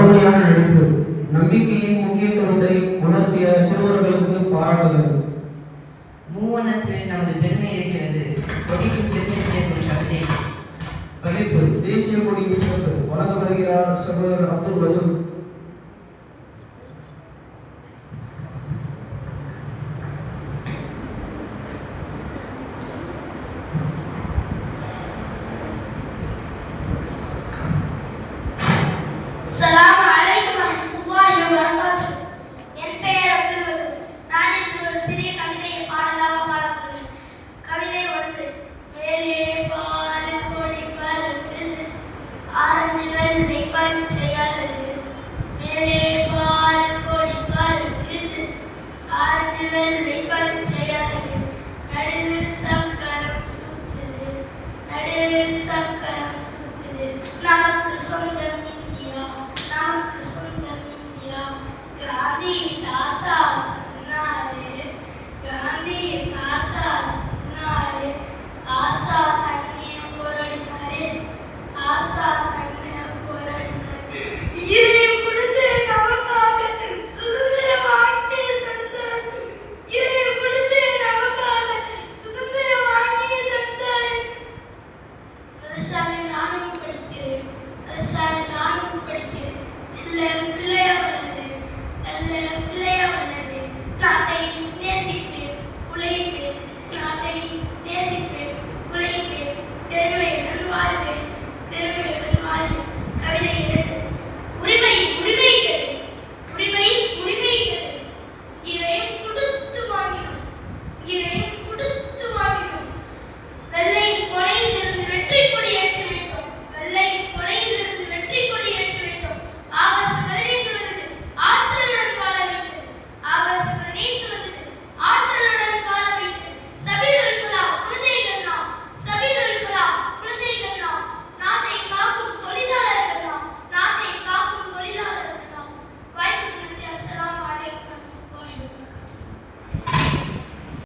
அருமையான நடிப்பு. நம்பிக்கையின் முக்கியத்துவத்தை உணர்த்திய சிறுவர்களுக்கு பாராட்டுகள். மூவண்ணத்தில் நமது பெருமை இருக்கிறது. கொடிக்கு பெருமை சேர்க்கும் கவிதை. தலைப்பு தேசிய கொடியின் சிறப்பு. வழங்க வருகிறார் சகோதரர் அப்துல் வதூத். நானும் படிக்கிறேன்.